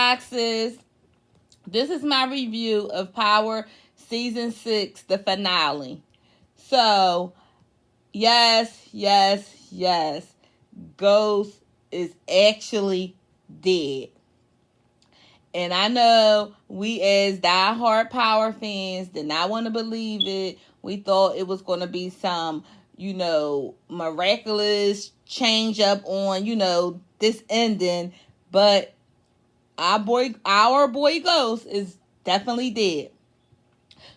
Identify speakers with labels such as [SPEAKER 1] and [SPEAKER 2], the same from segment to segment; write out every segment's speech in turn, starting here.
[SPEAKER 1] boxes. This is my review of Power Season 6, the finale. So, yes. Ghost is actually dead. And I know we as diehard Power fans did not want to believe it. We thought it was going to be some, miraculous change up on, this ending. But our boy Ghost is definitely dead.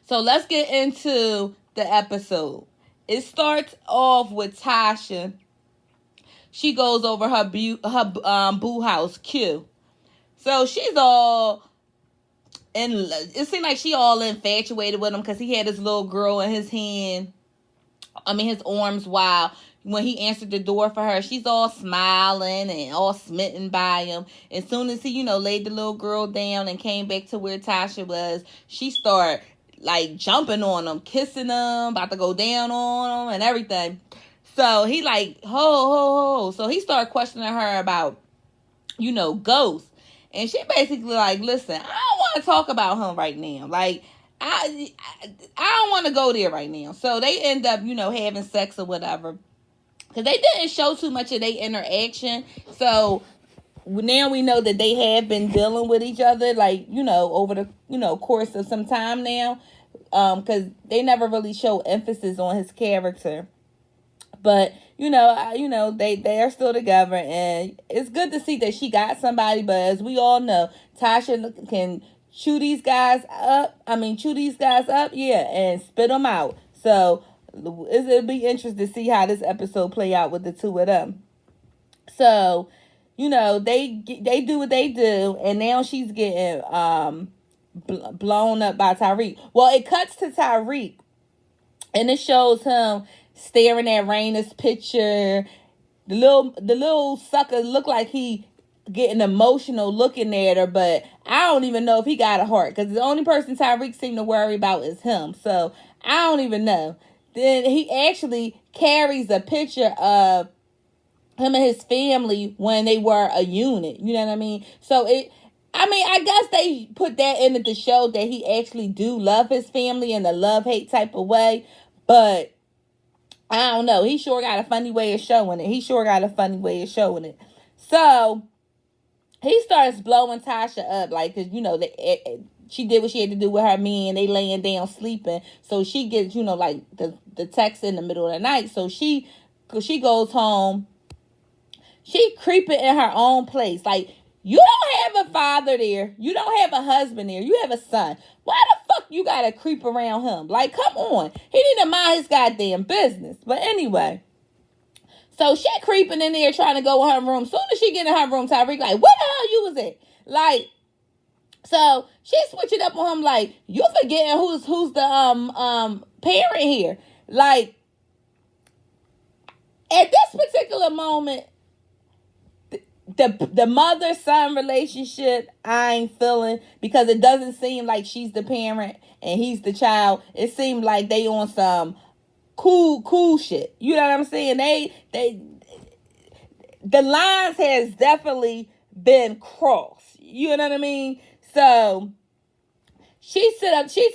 [SPEAKER 1] So let's get into the episode. It starts off with Tasha. She goes over her boo house, Q. So she's all and it seemed like she all infatuated with him because he had his little girl in his hand. His arms wild. When he answered the door for her, she's all smiling and all smitten by him. As soon as he, laid the little girl down and came back to where Tasha was, she started like jumping on him, kissing him, about to go down on him and everything. So he like, ho. So he started questioning her about, Ghost. And she basically like, listen, I don't want to talk about him right now. Like, I don't want to go there right now. So they end up, having sex or whatever. Because they didn't show too much of their interaction. So now we know that they have been dealing with each other, like, over the, course of some time now. Because they never really show emphasis on his character. But, they are still together, and it's good to see that she got somebody. But as we all know, Tasha can chew these guys up, yeah, and spit them out. So it'll be interesting to see how this episode play out with the two of them. So, they do what they do, and now she's getting blown up by Tariq. Well, it cuts to Tariq, and it shows him staring at Raina's picture. The little sucker looked like he getting emotional looking at her, but I don't even know if he got a heart, because the only person Tariq seemed to worry about is him. So I don't even know. Then he actually carries a picture of him and his family when they were a unit. You know what I mean? So I guess they put that in it to show that he actually do love his family in a love-hate type of way. But I don't know. He sure got a funny way of showing it. So he starts blowing Tasha up, like, because, she did what she had to do with her man. They laying down sleeping. So she gets, like the text in the middle of the night. So she goes home. She creeping in her own place. Like, you don't have a father there. You don't have a husband there. You have a son. Why the fuck you gotta creep around him? Like, come on. He need to mind his goddamn business. But anyway. So she creeping in there trying to go in her room. Soon as she get in her room, Tariq like, where the hell you was at? Like, so she switching up on him like, you forgetting who's the parent here. Like, at this particular moment, the mother-son relationship I ain't feeling, because it doesn't seem like she's the parent and he's the child. It seemed like they on some cool shit. You know what I'm saying? The lines has definitely been crossed. You know what I mean? So she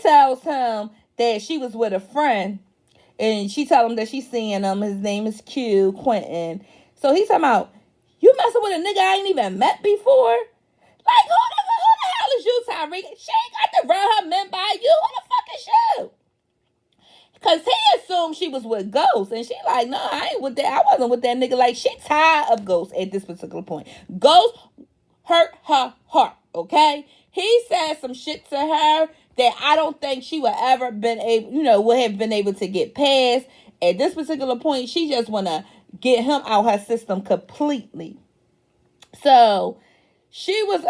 [SPEAKER 1] tells him that she was with a friend, and she tell him that she's seeing him. His name is Quentin. So he's talking about, you messing with a nigga I ain't even met before? Like, who the hell is you, Tariq? She ain't got to run her men by you. Who the fuck is you? Because he assumed she was with Ghost. And she like, no, I ain't with that. I wasn't with that nigga. Like, she tired of Ghost at this particular point. Ghost hurt her heart, okay? He said some shit to her that I don't think she would ever would have been able to get past. At this particular point, she just want to get him out her system completely. So she was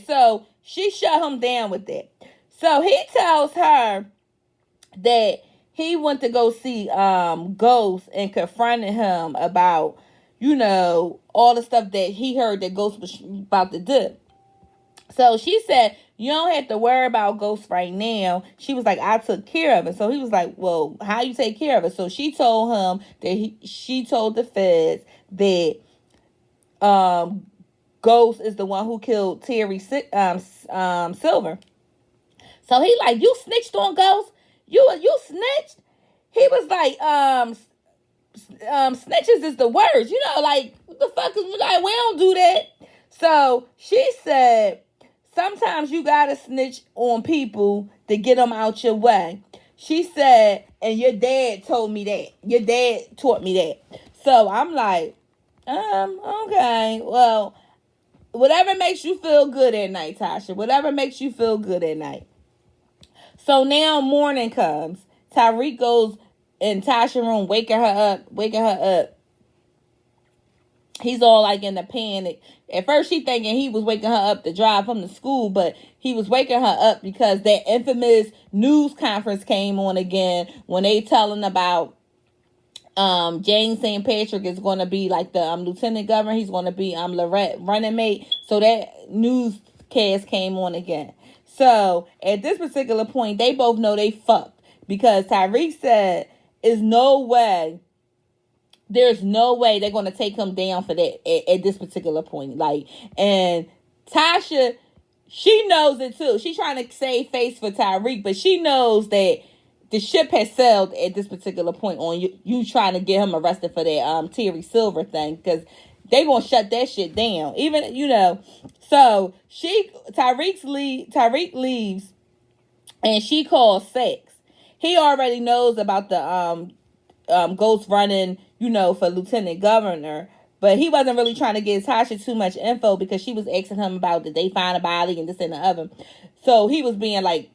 [SPEAKER 1] so she shut him down with that. So he tells her that he went to go see Ghost and confronted him about, all the stuff that he heard that Ghost was about to do. So she said, you don't have to worry about Ghost right now. She was like, I took care of it. So he was like, well, how you take care of it? So she told him that she told the feds that Ghost is the one who killed Terry Silver. So he like, you snitched on Ghost? You snitched? He was like, snitches is the worst. You know, like, what the fuck is, like, we don't do that. So she said, sometimes you gotta snitch on people to get them out your way. She said, and your dad told me that. Your dad taught me that. So I'm like, okay, well, whatever makes you feel good at night, Tasha. Whatever makes you feel good at night. So now morning comes. Tariq goes in Tasha's room, waking her up. He's all like in a panic. At first she thinking he was waking her up to drive him to school, but he was waking her up because that infamous news conference came on again when they telling about James St. Patrick is going to be like the lieutenant governor. He's going to be Lorette running mate. So that newscast came on again. So at this particular point, they both know they fucked because Tariq said, there's no way they're going to take him down for that at this particular point. Like, and Tasha, she knows it too. She's trying to save face for Tariq, but she knows that the ship has sailed at this particular point on you trying to get him arrested for that Terry Silver thing, because they gonna shut that shit down. Even, you know, so Tariq leaves and she calls Sex. He already knows about the Ghost running, you know, for lieutenant governor, but he wasn't really trying to give Tasha too much info because she was asking him about, did they find a body and this and the other. So he was being like,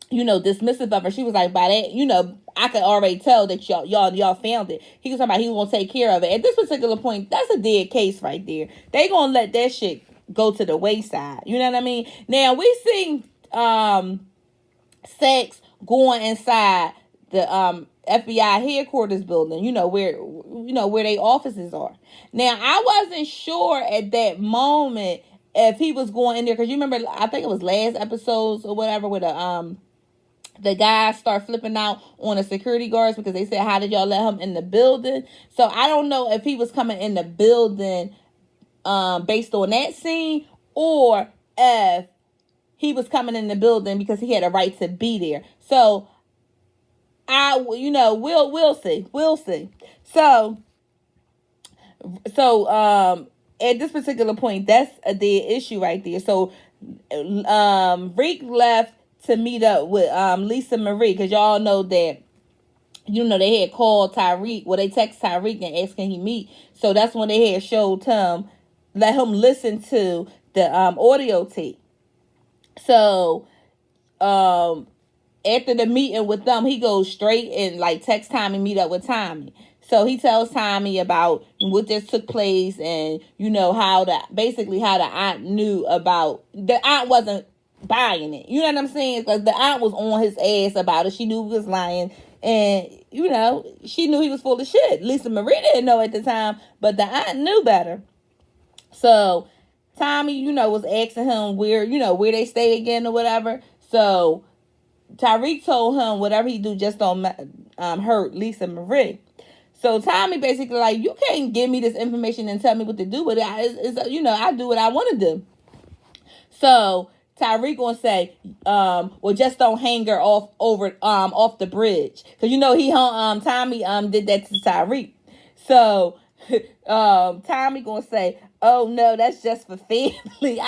[SPEAKER 1] you know, dismissive of her. She was like, by that, you know, I could already tell that y'all found it. He was talking about he was gonna take care of it. At this particular point, that's a dead case right there. They gonna let that shit go to the wayside. You know what I mean? Now we see Sex going inside the FBI headquarters building, you know, where their offices are. Now, I wasn't sure at that moment if he was going in there, because you remember, I think it was last episodes or whatever, where the guys start flipping out on the security guards because they said, how did y'all let him in the building? So I don't know if he was coming in the building based on that scene, or if he was coming in the building because he had a right to be there. So we'll see. So at this particular point, that's a dead issue right there. So Reek left to meet up with Lisa Marie, because y'all know that, you know, they had called Tariq. Well, they text Tariq and asked, can he meet? So that's when they had showed him, let him listen to the audio tape. So after the meeting with them, he goes straight and like text Tommy, meet up with Tommy. So he tells Tommy about what just took place, and you know how the aunt knew about, the aunt wasn't buying it. You know what I'm saying? Because the aunt was on his ass about it. She knew he was lying, and you know, she knew he was full of shit. Lisa Marie didn't know at the time, but the aunt knew better. So Tommy, you know, was asking him where they stay again or whatever. So Tariq told him whatever he do, just don't hurt Lisa Marie. So Tommy basically like, you can't give me this information and tell me what to do with it. I do what I want to do. So Tariq gonna say, well, just don't hang her off the bridge, because you know Tommy did that to Tariq. So Tommy gonna say, oh no, that's just for family.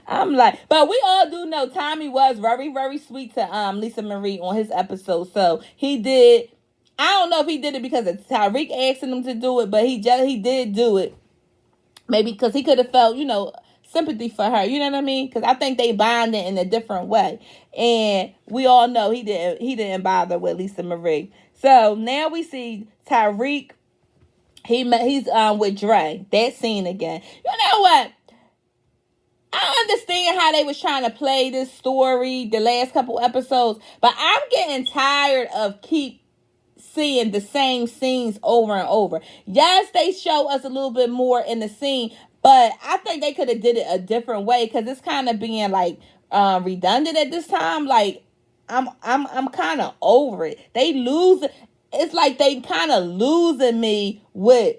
[SPEAKER 1] I'm like, but we all do know Tommy was very, very sweet to Lisa Marie on his episode. So he did. I don't know if he did it because of Tariq asking him to do it, but he did do it. Maybe because he could have felt, you know, sympathy for her. You know what I mean? Because I think they bonded in a different way. And we all know he didn't bother with Lisa Marie. So now we see Tariq. He's with Dre. That scene again. You know what? I understand how they was trying to play this story the last couple episodes, but I'm getting tired of keep seeing the same scenes over and over. Yes, they show us a little bit more in the scene, but I think they could have did it a different way, because it's kind of being like redundant at this time. Like I'm kind of over it. It's like they kind of losing me with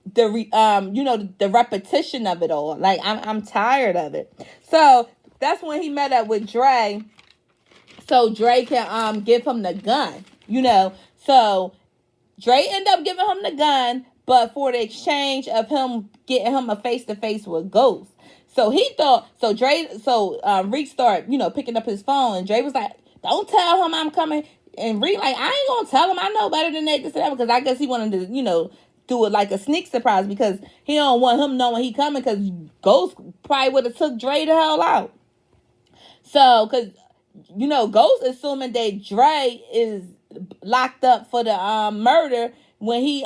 [SPEAKER 1] the repetition of it all. Like I'm tired of it. So that's when he met up with Dre, so Dre can give him the gun. So Dre ended up giving him the gun, but for the exchange of him getting him a face to face with Ghost. So he thought, Reek started, picking up his phone, and Dre was like, "Don't tell him I'm coming." And Reek like, "I ain't gonna tell him. I know better than that, this and that," because I guess he wanted to, do it like a sneak surprise, because he don't want him knowing he coming, because Ghost probably would have took Dre the hell out. So, because Ghost assuming that Dre is locked up for the murder when he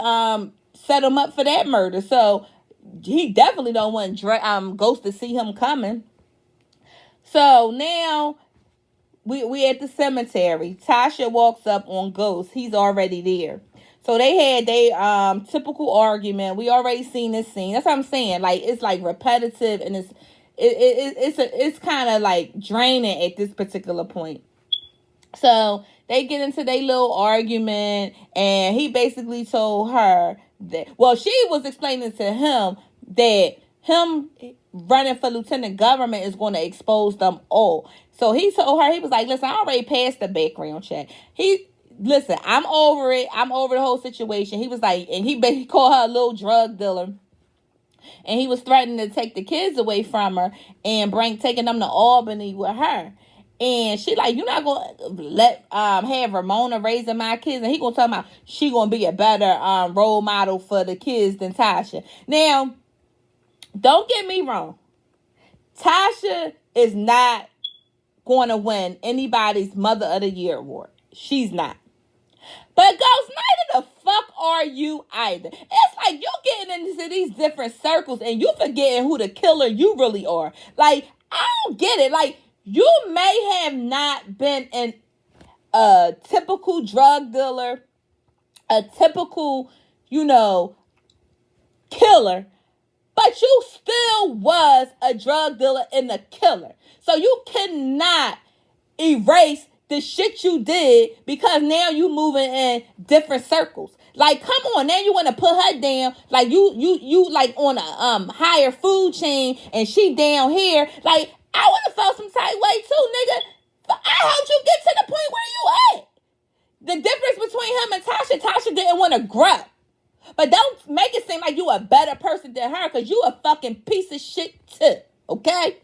[SPEAKER 1] set him up for that murder. So he definitely don't want Ghost to see him coming. So now we at the cemetery. Tasha walks up on Ghost. He's already there. So they had their typical argument. We already seen this scene. That's what I'm saying. Like, it's like repetitive, and it's kind of like draining at this particular point. So they get into their little argument, and he basically told her that, well, she was explaining to him that him running for lieutenant government is going to expose them all. So he told her, he was like, "Listen, I already passed the background check. Listen, I'm over it. I'm over the whole situation." He was like, and he called her a little drug dealer. And he was threatening to take the kids away from her and taking them to Albany with her. And she like, "You're not gonna let have Ramona raising my kids," and he gonna tell me she gonna be a better role model for the kids than Tasha. Now, don't get me wrong, Tasha is not going to win anybody's Mother of the Year award. She's not. But Ghost, neither the fuck are you either. It's like you getting into these different circles and you forgetting who the killer you really are. Like, I don't get it. Like, you may have not been a typical drug dealer, a typical, killer, but you still was a drug dealer and a killer. So you cannot erase the shit you did because now you moving in different circles. Like, come on, now you want to put her down, like you like on a higher food chain, and she down here. Like, I would have felt some type way too, nigga. But I helped you get to the point where you at. The difference between him and Tasha didn't want to grow. But don't make it seem like you a better person than her, because you a fucking piece of shit too. Okay?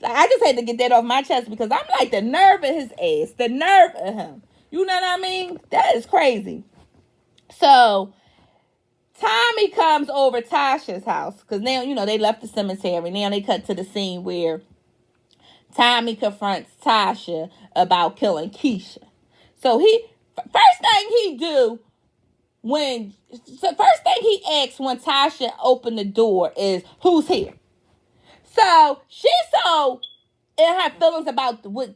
[SPEAKER 1] Like, I just had to get that off my chest, because I'm like, the nerve of his ass. The nerve of him. You know what I mean? That is crazy. So Tommy comes over Tasha's house, because now, they left the cemetery. Now they cut to the scene where Tommy confronts Tasha about killing Keisha. So first thing he asks when Tasha opened the door is, "Who's here?" So she's so in her feelings about what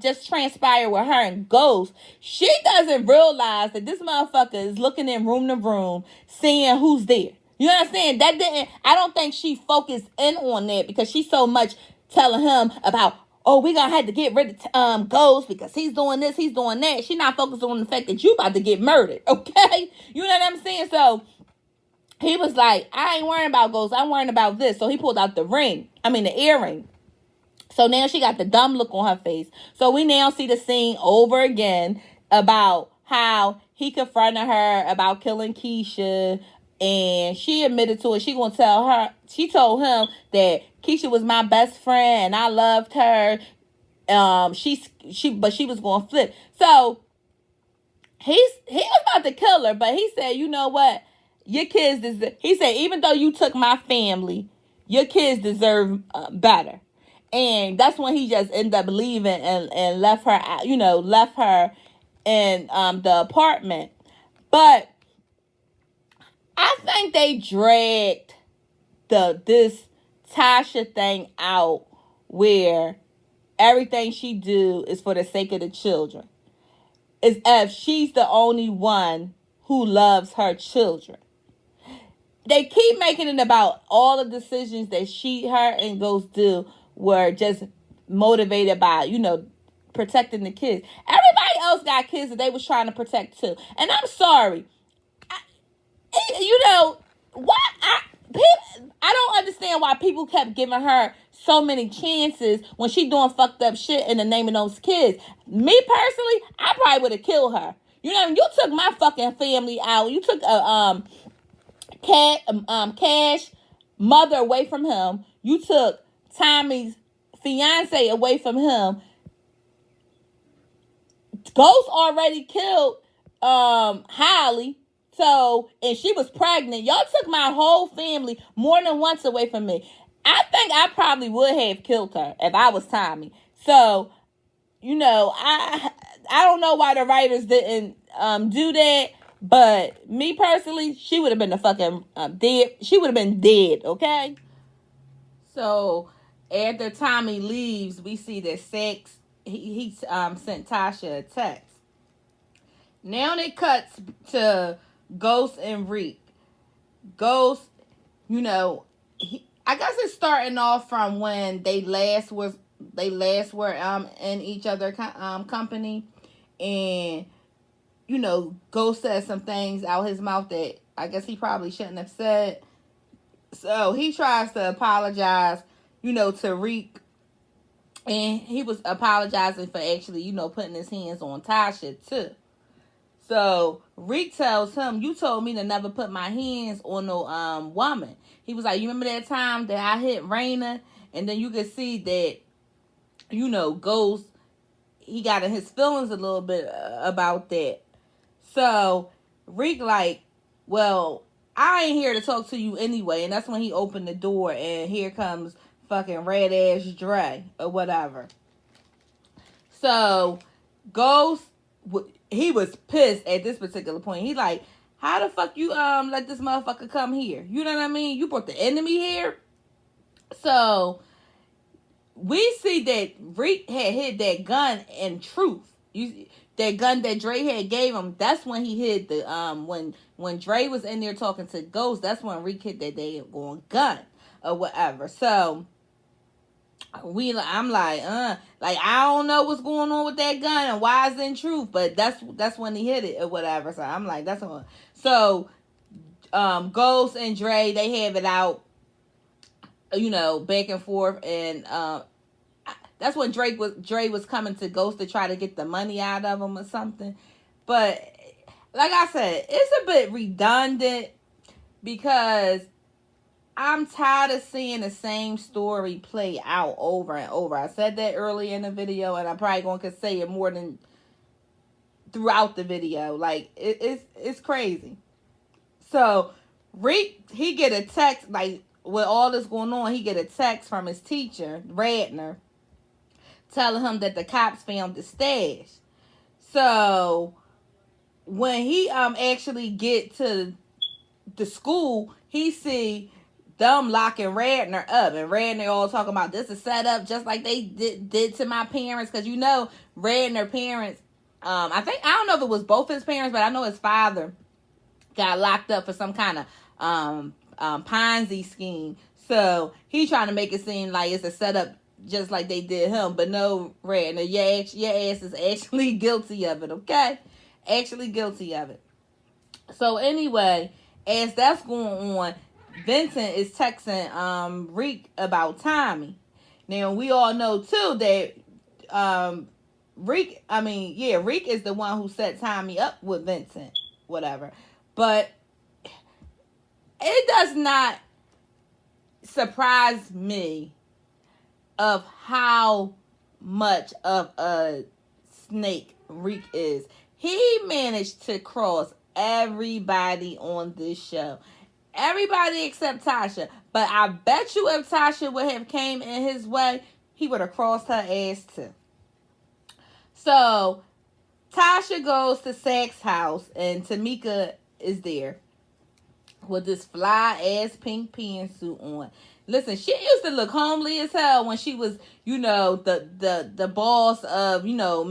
[SPEAKER 1] just transpired with her and Ghost, she doesn't realize that this motherfucker is looking in room to room, seeing who's there. You understand? I don't think she focused in on that, because she's so much telling him about, "Oh, we gonna have to get rid of Ghost because he's doing this, he's doing that." She not focused on the fact that you about to get murdered, okay? You know what I'm saying? So he was like, "I ain't worrying about Ghost, I'm worrying about this." So he pulled out the earring. So now she got the dumb look on her face. So we now see the scene over again about how he confronted her about killing Keisha, and she admitted to it. She told him that Keisha was my best friend and I loved her. But she was going to flip. So he was about to kill her, but he said, "You know what? Your kids he said, even though you took my family, your kids deserve better." And that's when he just ended up leaving and left her out, left her in the apartment. But I think they dragged this Tasha thing out, where everything she do is for the sake of the children. As if she's the only one who loves her children. They keep making it about all the decisions that her and Ghost do were just motivated by, protecting the kids. Everybody else got kids that they was trying to protect too. And I'm sorry. What? I don't understand why people kept giving her so many chances when she doing fucked up shit in the name of those kids. Me personally, I probably would have killed her. You know, you took my fucking family out. You took a Cash mother away from him. You took Tommy's fiance away from him. Ghost already killed Holly. So, and she was pregnant. Y'all took my whole family more than once away from me. I think I probably would have killed her if I was Tommy. So, you know, I don't know why the writers didn't do that. But me personally, she would have been the fucking dead. She would have been dead, okay? So, after Tommy leaves, we see that Sex, he sent Tasha a text. Now it cuts to Ghost and Reek. Ghost, you know, I guess it's starting off from when they last were in each other company, and you know, Ghost said some things out his mouth that I guess he probably shouldn't have said. So he tries to apologize, you know, to Reek, and he was apologizing for actually, you know, putting his hands on Tasha too. So Reek tells him, "You told me to never put my hands on no woman." He was like, "You remember that time that I hit Raina?" And then you could see that, you know, Ghost, he got in his feelings a little bit about that. So Reek like, "Well, I ain't here to talk to you anyway." And that's when he opened the door, and here comes fucking red ass Dre or whatever. So Ghost, he was pissed at this particular point. He like, "How the fuck you let this motherfucker come here? You know what I mean? You brought the enemy here." So we see that Reek had hid that gun in Truth. That gun that Dre had gave him. That's when he hid the when Dre was in there talking to Ghost. That's when Reek hid that they going gun or whatever. So I'm like I don't know what's going on with that gun and why it's in Truth, but that's when he hit it or whatever. So I'm like, that's what. So Ghost and Dre, they have it out, you know, back and forth, and that's when Dre was coming to Ghost to try to get the money out of him or something. But like I said, it's a bit redundant because I'm tired of seeing the same story play out over and over. I said that earlier in the video, and I'm probably going to say it more than throughout the video. Like, it's crazy. So Reek, he get a text, like, with all this going on, he get a text from his teacher, Radner, telling him that the cops found the stash. So when he actually get to the school, he see them locking Radner up, and Radner all talking about this is set up just like they did to my parents, because you know Radner parents, I don't know if it was both his parents, but I know his father got locked up for some kind of Ponzi scheme. So he trying to make it seem like it's a setup just like they did him, but no, Radner, your ass is actually guilty of it, okay? Actually guilty of it. So anyway, as that's going on, Vincent is texting Reek about Tommy. Now we all know too that Reek is the one who set Tommy up with Vincent, whatever. But it does not surprise me of how much of a snake Reek is. He managed to cross everybody on this show. Everybody except Tasha. But I bet you if Tasha would have came in his way, he would have crossed her ass too. So Tasha goes to Sack's house, and Tamika is there with this fly ass pink pantsuit on. Listen, she used to look homely as hell when she was, you know, the boss of, you know,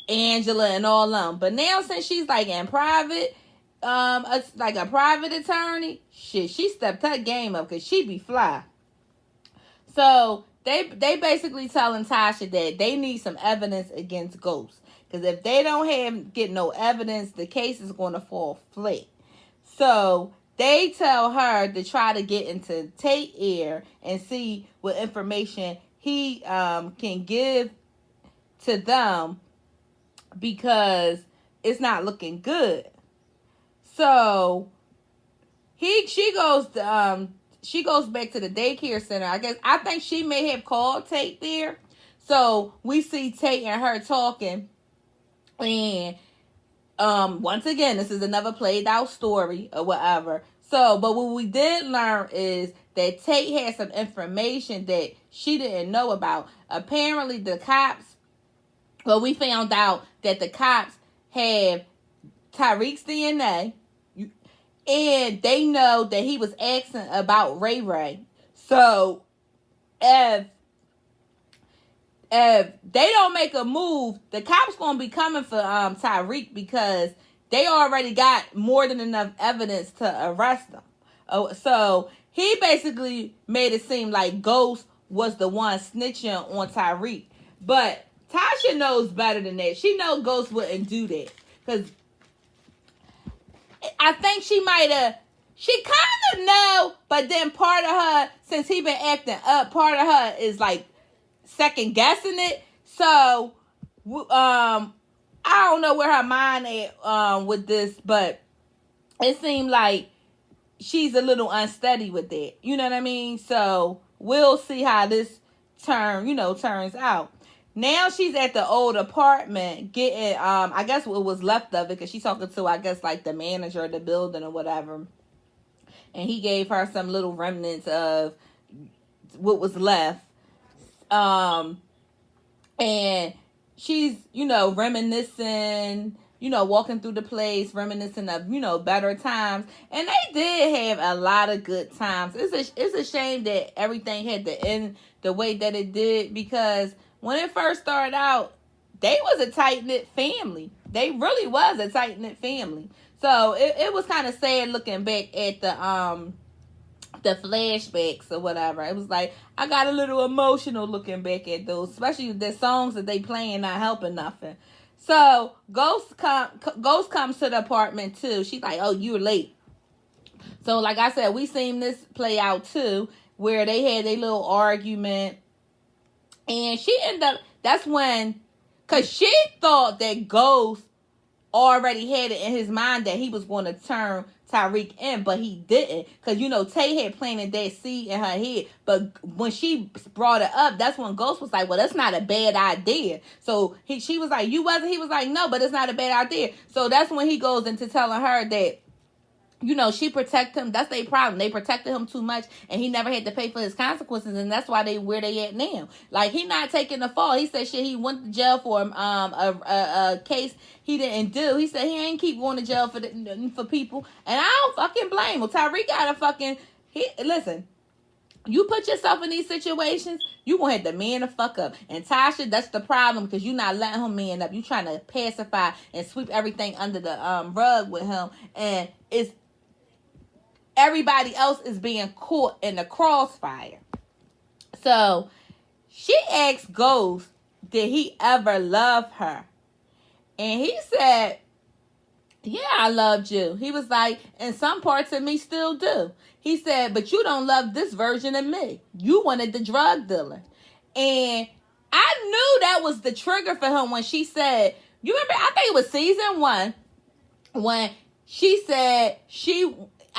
[SPEAKER 1] Angela and all them. But now since she's like in private, like a private attorney, shit, she stepped her game up because she be fly. So they basically telling Tasha that they need some evidence against Ghost, because if they don't get no evidence, the case is going to fall flat. So they tell her to try to get into Tate ear and see what information he can give to them because it's not looking good. So she goes back to the daycare center. I think she may have called Tate there. So we see Tate and her talking, and once again, this is another played out story or whatever. So, but what we did learn is that Tate had some information that she didn't know about. Apparently, the cops, well, we found out that the cops have Tariq's DNA, and they know that he was asking about Ray Ray. So, if they don't make a move, the cops gonna be coming for Tariq because they already got more than enough evidence to arrest him. Oh, so he basically made it seem like Ghost was the one snitching on Tariq, but Tasha knows better than that. She knows Ghost wouldn't do that because I think she kind of know, but then part of her, since he been acting up, part of her is like second guessing it. So I don't know where her mind at with this, but it seemed like she's a little unsteady with that. You know what I mean? So we'll see how this turns out. Now she's at the old apartment getting I guess what was left of it, because she's talking to, I guess, like the manager of the building or whatever, and he gave her some little remnants of what was left. And she's, reminiscing, walking through the place, reminiscing of, better times. And they did have a lot of good times. It's a shame that everything had to end the way that it did, because when it first started out, they was a tight-knit family. They really was a tight-knit family. So it was kind of sad looking back at the flashbacks or whatever. It was like, I got a little emotional looking back at those, especially the songs that they playing not helping nothing. So Ghost comes to the apartment too. She's like, oh, you're late. So like I said, we seen this play out too, where they had a little argument, and she ended up, that's when, because she thought that Ghost already had it in his mind that he was going to turn Tariq in, but he didn't, because Tay had planted that seed in her head. But when she brought it up, that's when Ghost was like, well, that's not a bad idea. So she was like, you wasn't? He was like, no, but it's not a bad idea. So that's when he goes into telling her that she protected him. That's their problem. They protected him too much, and he never had to pay for his consequences, and that's why where they at now. Like, he not taking the fall. He said shit, he went to jail for a case he didn't do. He said he ain't keep going to jail for people, and I don't fucking blame him. Tariq got a fucking listen. You put yourself in these situations, you gonna have to man the fuck up. And Tasha, that's the problem, because you not letting him man up. You trying to pacify and sweep everything under the rug with him, and it's everybody else is being caught in the crossfire. So she asked Ghost, did he ever love her? And he said, yeah, I loved you. He was like, and some parts of me still do. He said, but you don't love this version of me. You wanted the drug dealer. And I knew that was the trigger for him when she said, you remember, I think it was season 1, when she said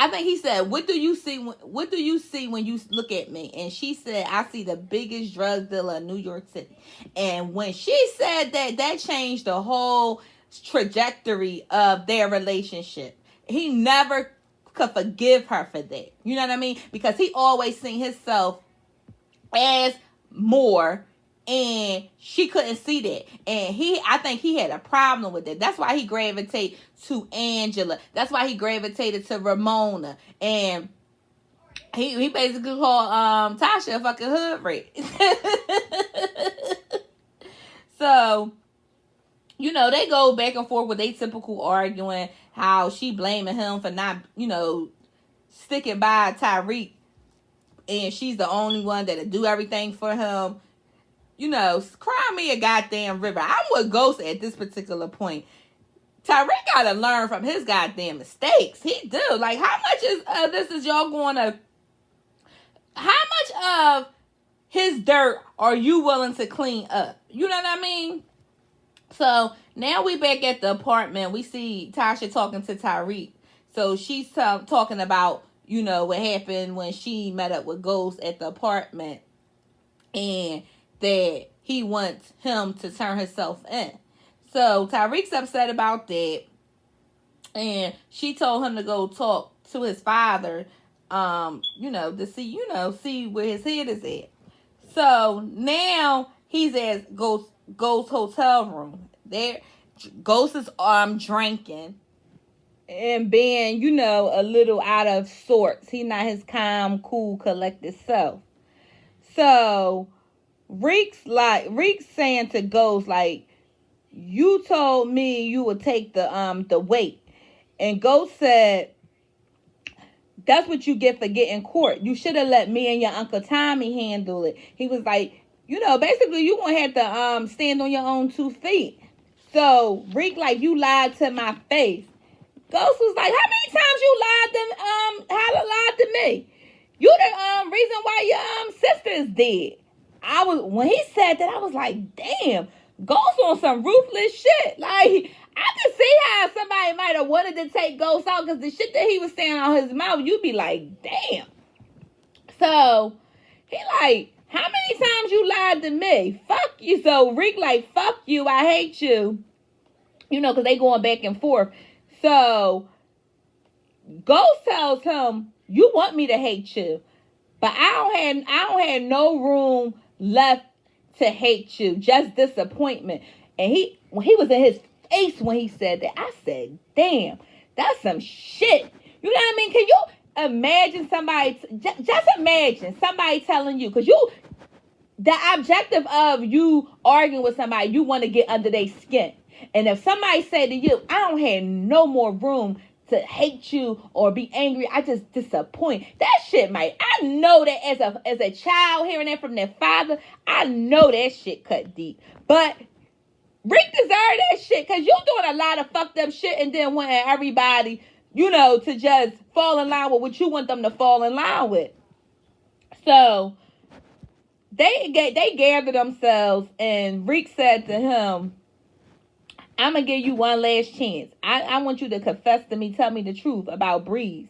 [SPEAKER 1] I think he said, what do you see when you look at me? And she said, I see the biggest drug dealer in New York City. And when she said that changed the whole trajectory of their relationship. He never could forgive her for that. You know what I mean? Because he always seen himself as more, and she couldn't see that. And I think he had a problem with it. That's why he gravitated to Angela. That's why he gravitated to Ramona. And he basically called Tasha a fucking hood rat. So, they go back and forth with their typical arguing, how she blaming him for not, sticking by Tariq, and she's the only one that'll do everything for him. Cry me a goddamn river. I'm with Ghost at this particular point. Tyreek gotta learn from his goddamn mistakes. He do. Like, how much is this is y'all going to? How much of his dirt are you willing to clean up? You know what I mean? So now we back at the apartment. We see Tasha talking to Tyreek. So she's talking about, you know, what happened when she met up with Ghost at the apartment, and that he wants him to turn himself in. So Tyreek's upset about that, and she told him to go talk to his father, you know, to see, you know, see where his head is at. So now he's at Ghost hotel room. There, Ghost is drinking and being, you know, a little out of sorts. He's not his calm, cool, collected self. So Reek's saying to Ghost, like, you told me you would take the weight. And Ghost said, that's what you get for getting caught. You should have let me and your Uncle Tommy handle it. He was like, you know, basically you gonna have to stand on your own 2 feet. So Reek, like, you lied to my face. Ghost was like, how many times you lied to me? You the reason why your sister is dead. When he said that, I was like, damn, Ghost on some ruthless shit. Like, I could see how somebody might have wanted to take Ghost out, because the shit that he was saying out his mouth, you'd be like, damn. So he like, how many times you lied to me? Fuck you. So Rick like, fuck you, I hate you. You know, because they going back and forth. So Ghost tells him, you want me to hate you, but I don't have no room left to hate you, just disappointment. And when he was in his face when he said that, I said, damn, that's some shit. You know what I mean? Can you imagine somebody, just imagine somebody telling you, because the objective of you arguing with somebody, you want to get under their skin. And if somebody said to you, I don't have no more room to hate you or be angry, I just disappoint. That shit I know that as a child hearing that from their father, I know that shit cut deep. But Rick deserved that shit, because you doing a lot of fucked up shit and then wanting everybody, you know, to just fall in line with what you want them to fall in line with. So they gathered themselves, and Rick said to him, I'm going to give you one last chance. I want you to confess to me, tell me the truth about Breeze.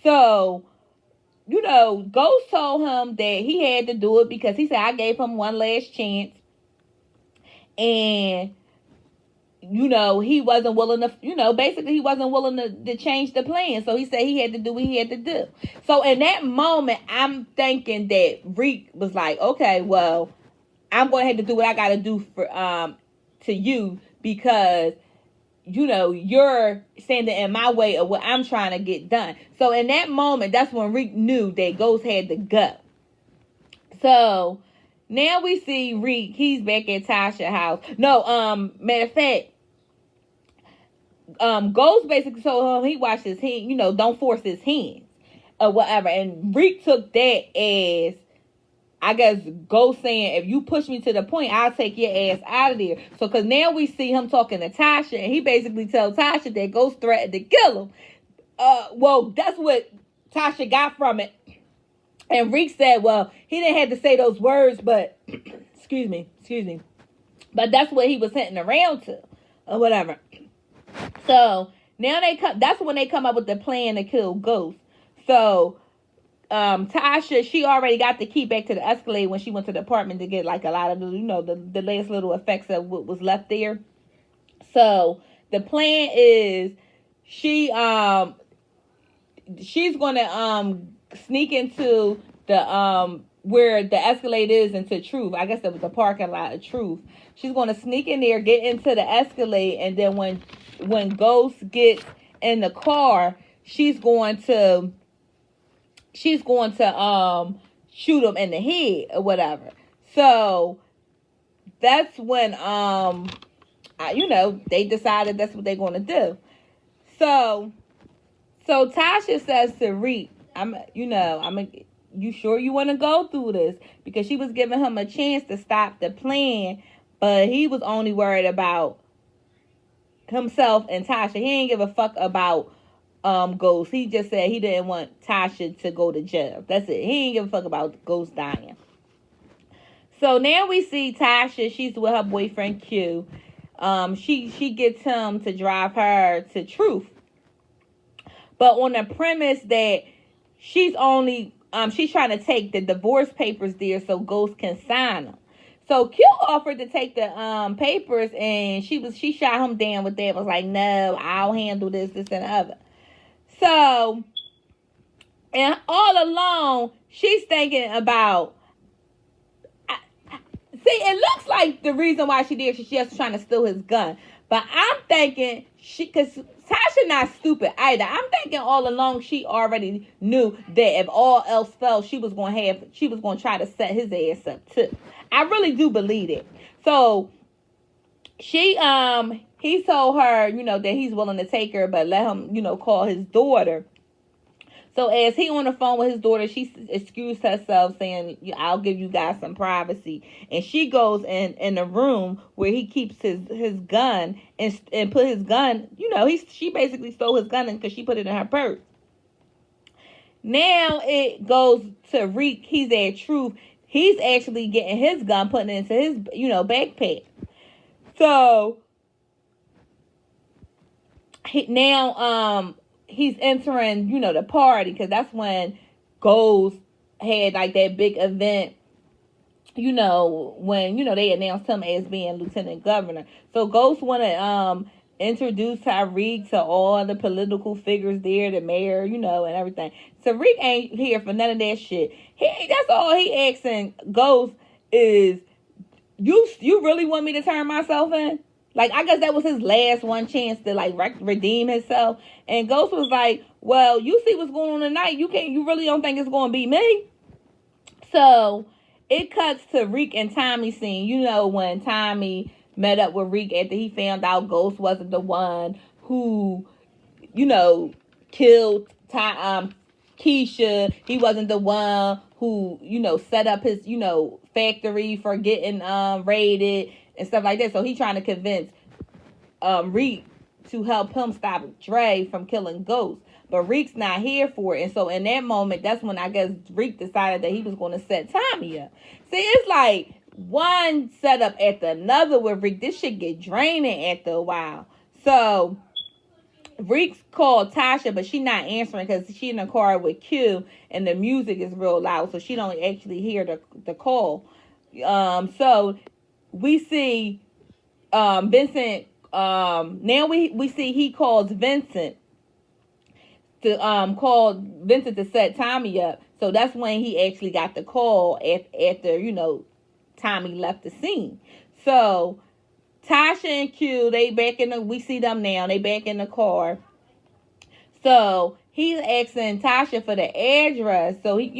[SPEAKER 1] So, you know, Ghost told him that he had to do it because he said, I gave him one last chance. And, you know, he wasn't willing to, you know, basically he wasn't willing to change the plan. So he said he had to do what he had to do. So in that moment, I'm thinking that Reek was like, okay, well, I'm going to have to do what I got to do for to you, because, you know, you're standing in my way of what I'm trying to get done. So in that moment, that's when Reek knew that Ghost had to go. So now we see Reek, he's back at Tasha's house. No, matter of fact, Ghost basically told him he washed his hand, you know, don't force his hands or whatever. And Reek took that as, I guess, Ghost saying, if you push me to the point, I'll take your ass out of there. So, because now we see him talking to Tasha, and he basically tells Tasha that Ghost threatened to kill him. Well, that's what Tasha got from it. And Reek said, well, he didn't have to say those words, but, excuse me. But that's what he was hinting around to, or whatever. So, now that's when they come up with the plan to kill Ghost. So, Tasha, she already got the key back to the Escalade when she went to the apartment to get like a lot of, you know, the last little effects of what was left there. So the plan is she's gonna sneak into the where the Escalade is, into Truth. I guess that was the parking lot of Truth. She's gonna sneak in there, get into the Escalade, and then when Ghost gets in the car, she's going to shoot him in the head or whatever. So that's when you know, they decided that's what they're going to do. So Tasha says to Reek, you sure you want to go through this? Because she was giving him a chance to stop the plan, but he was only worried about himself and Tasha. He ain't give a fuck about Ghost. He just said he didn't want Tasha to go to jail. That's it. He ain't give a fuck about Ghost dying. So now we see Tasha. She's with her boyfriend Q. She gets him to drive her to Truth, but on the premise that she's only she's trying to take the divorce papers there so Ghost can sign them. So Q offered to take the papers, and she shot him down with that. Was like, no, I'll handle this, and the other. So, and all along she's thinking about. See, it looks like the reason why she did, she's just trying to steal his gun. But I'm thinking because Tasha not stupid either. I'm thinking all along she already knew that if all else fell, she was going to try to set his ass up too. I really do believe it. So he told her, that he's willing to take her, but let him, call his daughter. So as he on the phone with his daughter, she excused herself, saying, I'll give you guys some privacy. And she goes in the room where he keeps his gun and put his gun, she basically stole his gun because she put it in her purse. Now it goes to Reek. He's at Truth. He's actually getting his gun, putting it into his, backpack. So he's entering, the party, because that's when Ghost had like that big event, when, they announced him as being lieutenant governor. So Ghost want to introduce Tariq to all the political figures there, the mayor, and everything. Tariq ain't here for none of that shit. That's all he asking Ghost is, you really want me to turn myself in? Like, I guess that was his last one chance to, like, redeem himself. And Ghost was like, well, you see what's going on tonight. You really don't think it's going to be me? So, it cuts to Reek and Tommy scene. When Tommy met up with Reek after he found out Ghost wasn't the one who, killed Keisha. He wasn't the one who, set up his, factory for getting raided and stuff like that. So he trying to convince Reek to help him stop Dre from killing Ghost. But Reek's not here for it. And so in that moment, that's when I guess Reek decided that he was going to set Tommy up. See, it's like one setup after another with Reek. This shit get draining after a while. So Reek's called Tasha, but she not answering because she in the car with Q and the music is real loud. So she don't actually hear the call. So we see Vincent. Now we see he calls Vincent to call Vincent to set Tommy up. So that's when he actually got the call after Tommy left the scene. So Tasha and Q, we see them now. They back in the car. So he's asking Tasha for the address so he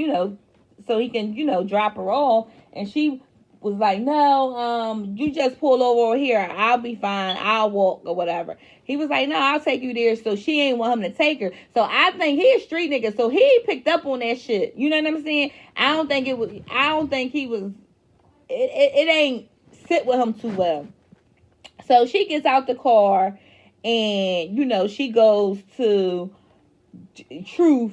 [SPEAKER 1] can drop her off, and she was like, no, you just pull over here. I'll be fine. I'll walk or whatever. He was like, no, I'll take you there. So she ain't want him to take her. So I think he a street nigga. So he picked up on that shit. You know what I'm saying? I don't think he was, it ain't sit with him too well. So she gets out the car and, she goes to Truth.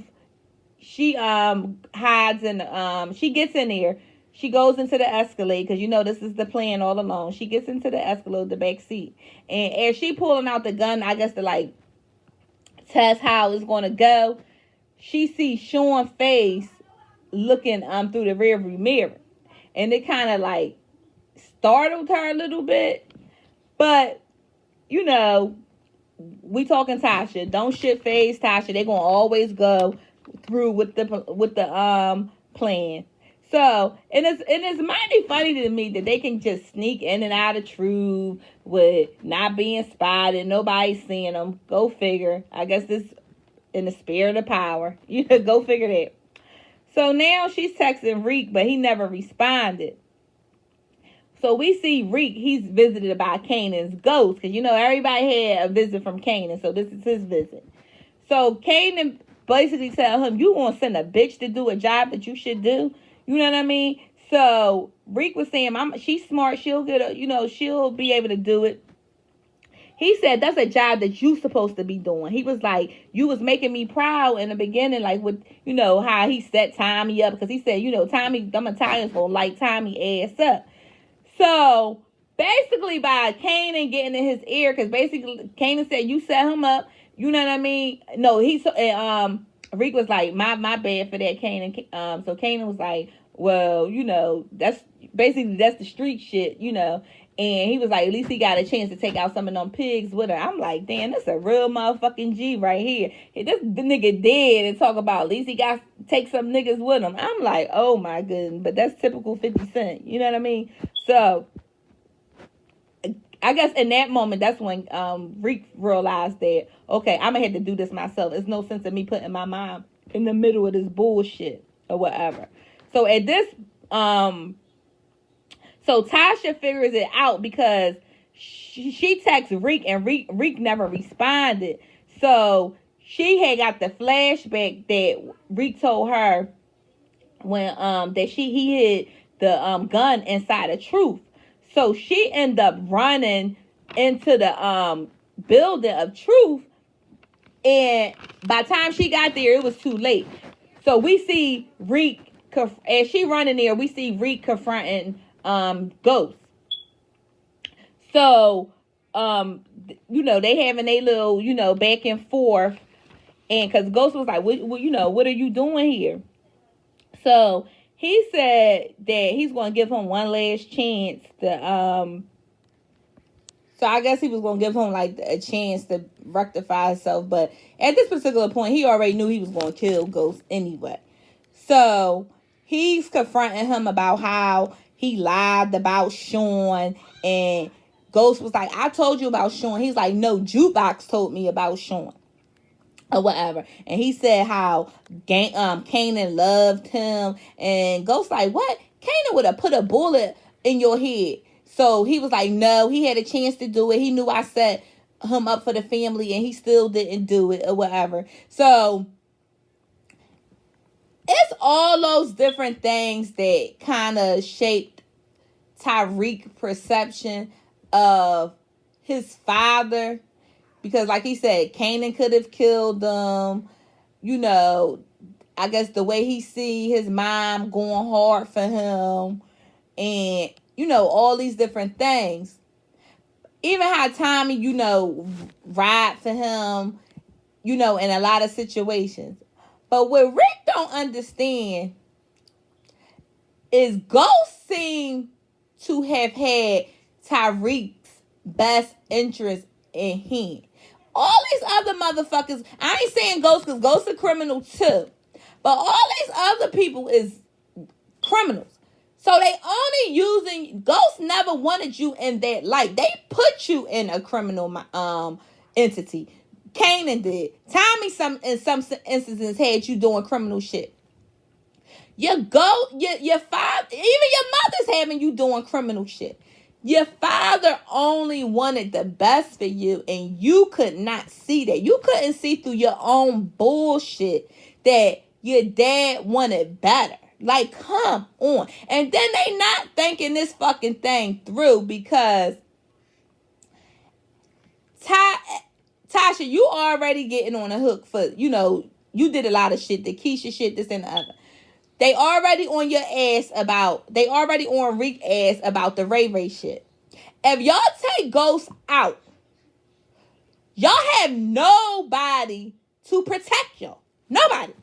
[SPEAKER 1] She hides and she gets in there. She goes into the Escalade because, this is the plan all along. She gets into the Escalade, the back seat. And as she pulling out the gun, I guess to, like, test how it's going to go, she sees Sean's face looking through the rearview mirror. And it kind of, like, startled her a little bit. But, we talking Tasha. Don't shit phase Tasha. They're going to always go through with the plan. So, and it's mighty funny to me that they can just sneak in and out of Truth with not being spotted, nobody seeing them. Go figure. I guess this in the spirit of power. Go figure that. So now she's texting Reek, but he never responded. So we see Reek, he's visited by Kanan's ghost, because everybody had a visit from Kanan, so this is his visit. So Kanan basically tell him, you gonna send a bitch to do a job that you should do? You know what I mean? So Reek was saying, she's smart. She'll get she'll be able to do it. he said that's a job that you supposed to be doing. He was like, you was making me proud in the beginning, like with, how he set Tommy up, because he said, Tommy, them Italians gonna light Tommy ass up. So basically, by Kanan getting in his ear, because basically Kanan said, you set him up, you know what I mean? No, Reek was like, my bad for that, Kanan. So Kanan was like, well, that's the street shit, And he was like, at least he got a chance to take out some of them pigs with her. I'm like, damn, that's a real motherfucking G right here. This the nigga dead and talk about at least he got to take some niggas with him. I'm like, oh my goodness. But that's typical 50 Cent. You know what I mean? So I guess in that moment, that's when Reek realized that, okay, I'm going to have to do this myself. There's no sense in me putting my mom in the middle of this bullshit or whatever. So at this... So Tasha figures it out because she texts Reek and Reek never responded. So she had got the flashback that Reek told her when that he hid the gun inside of Truth. So she ended up running into the building of Truth, and by the time she got there, it was too late. So we see Reek as she running there. We see Reek confronting Ghost. So they having a little back and forth, and because Ghost was like, what are you doing here? So he said that he's going to give him one last chance to so I guess he was going to give him like a chance to rectify himself, but at this particular point he already knew he was going to kill Ghost anyway. So he's confronting him about how he lied about Sean, and Ghost was like, I told you about Sean. He's like, no, Jukebox told me about Sean or whatever. And he said how Kanan loved him, and Ghost like, what? Kanan would have put a bullet in your head. So he was like, no, he had a chance to do it. He knew I set him up for the family, and he still didn't do it or whatever. So it's all those different things that kind of shaped Tariq's perception of his father. Because like he said, Kanan could have killed them. I guess the way he see his mom going hard for him. And, all these different things. Even how Tommy, ride for him, in a lot of situations. But what Rick don't understand is Ghost seemed to have had Tariq's best interest in him. All these other motherfuckers, I ain't saying Ghost because Ghost a criminal too, but all these other people is criminals. So they only using, Ghost never wanted you in that light. They put you in a criminal entity. Kanan did. Tommy in some instances had you doing criminal shit. Your father, even your mother's having you doing criminal shit. Your father only wanted the best for you, and you could not see that. You couldn't see through your own bullshit that your dad wanted better. Like, come on. And then they not thinking this fucking thing through, because Tasha, you already getting on a hook for, you did a lot of shit, the Keisha shit, this and the other. They already on Reek ass about the Ray Ray shit. If y'all take Ghost out, y'all have nobody to protect y'all. Nobody.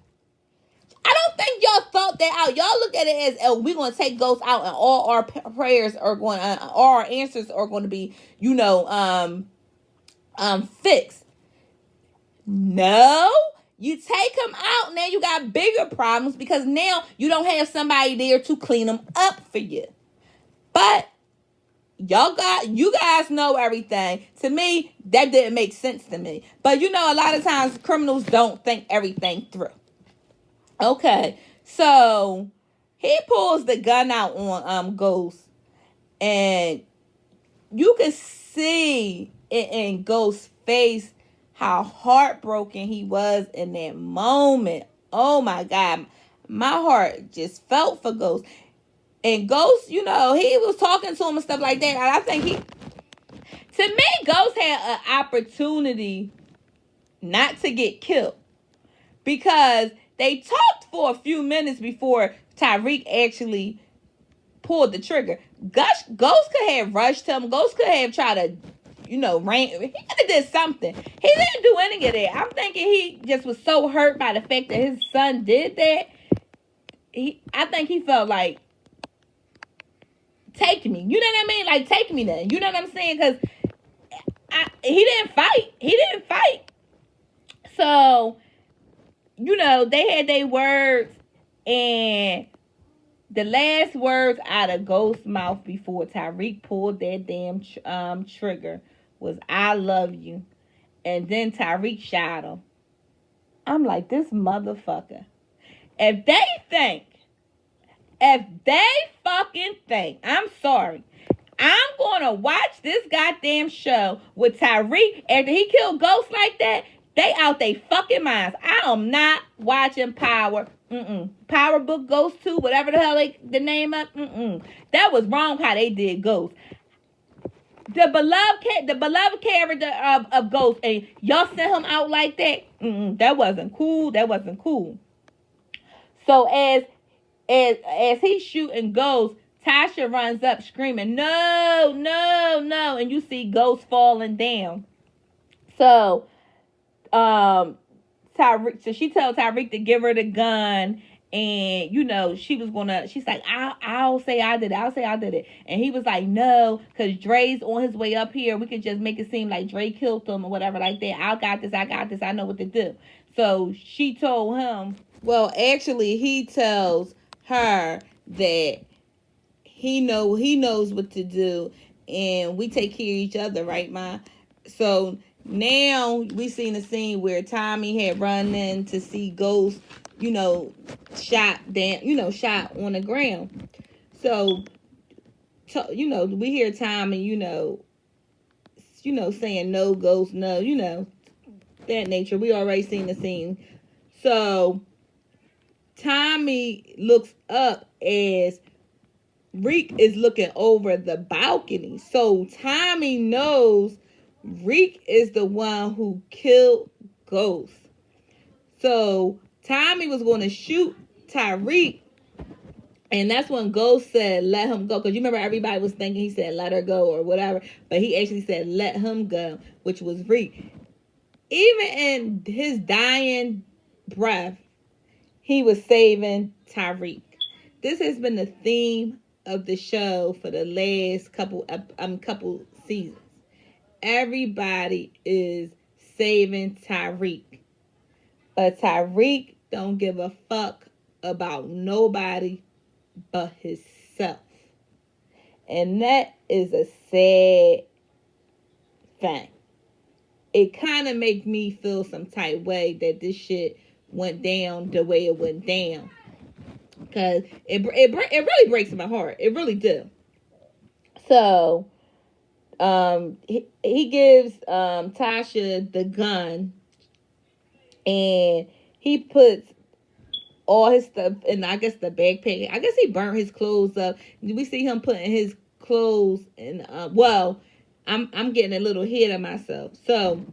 [SPEAKER 1] I don't think y'all thought that out. Y'all look at it as, we're going to take Ghost out and all our prayers are going to, all our answers are going to be, fixed. No. You take him out, now you got bigger problems because now you don't have somebody there to clean them up for you. But you guys know everything. To me, that didn't make sense to me. But a lot of times criminals don't think everything through. Okay, so he pulls the gun out on Ghost, and you can see it in Ghost's face how heartbroken he was in that moment. Oh my God. My heart just felt for Ghost. And Ghost, he was talking to him and stuff like that. And I think To me, Ghost had an opportunity not to get killed because they talked for a few minutes before Tariq actually pulled the trigger. Ghost could have rushed him. Ghost could have tried to, rain. He could have did something. He didn't do any of that. I'm thinking he just was so hurt by the fact that his son did that. I think he felt like, take me. You know what I mean? Like, take me then. You know what I'm saying? Because he didn't fight. He didn't fight. So, they had their words, and the last words out of Ghost's mouth before Tariq pulled that damn trigger was, "I love you." And then Tariq shot him. I'm like, this motherfucker. If they fucking think, I'm sorry, I'm gonna watch this goddamn show with Tariq after he killed Ghost like that, they out they fucking minds. I am not watching Power. Power Book Ghost 2, whatever the hell the name of. That was wrong how they did Ghost. The beloved character of Ghost, and y'all sent him out like that. That wasn't cool. That wasn't cool. So as he's shooting Ghost, Tasha runs up screaming, "No, no, no!" And you see Ghost falling down. So, Tariq. So she told Tariq to give her the gun, and she's like, I'll say I did it. I'll say I did it. And he was like, no, because Dre's on his way up here. We could just make it seem like Dre killed him or whatever like that. I got this. I know what to do. So she told him. Well, actually, he tells her that he knows what to do, and we take care of each other, right, Ma? So now we seen a scene where Tommy had run in to see Ghost, shot shot on the ground. So, we hear Tommy, saying no, Ghost, no, that nature. We already seen the scene. So Tommy looks up as Reek is looking over the balcony. So Tommy knows Reek is the one who killed Ghost. So Tommy was going to shoot Tariq, and that's when Ghost said, let him go. Because you remember everybody was thinking he said, let her go or whatever. But he actually said, let him go, which was Reek. Even in his dying breath, he was saving Tariq. This has been the theme of the show for the last couple seasons. Everybody is saving Tariq. But Tariq don't give a fuck about nobody but himself. And that is a sad thing. It kind of makes me feel some type way that this shit went down the way it went down. Because it really breaks my heart. It really do. So, he gives Tasha the gun, and he puts all his stuff in, I guess, the backpack. I guess he burnt his clothes up. We see him putting his clothes in. I'm getting a little ahead of myself. So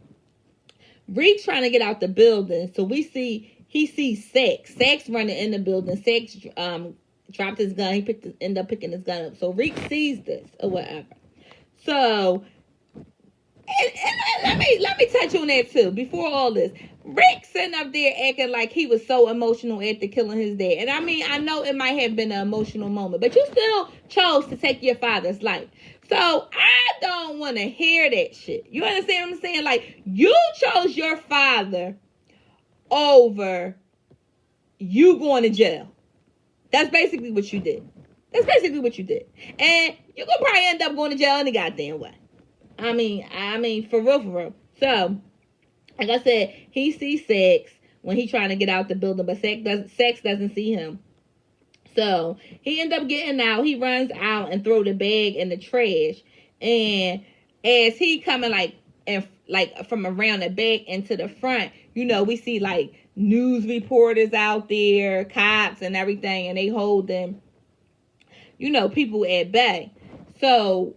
[SPEAKER 1] Reek's trying to get out the building. So he sees Sax. Sax running in the building. Sax dropped his gun. He ended up picking his gun up. So Reek sees this or whatever. So and let me touch on that too. Before all this, Rick sitting up there acting like he was so emotional after killing his dad. And I mean, I know it might have been an emotional moment, but you still chose to take your father's life. So I don't want to hear that shit. You understand what I'm saying? Like, you chose your father over you going to jail. That's basically what you did. And you're going to probably end up going to jail any goddamn way. I mean, for real. So, like I said, he sees Sax when he's trying to get out the building, but Sax doesn't see him. So, he ends up getting out. He runs out and throw the bag in the trash. And as he coming from around the back into the front, we see like news reporters out there, cops and everything, and they hold them, people at bay. So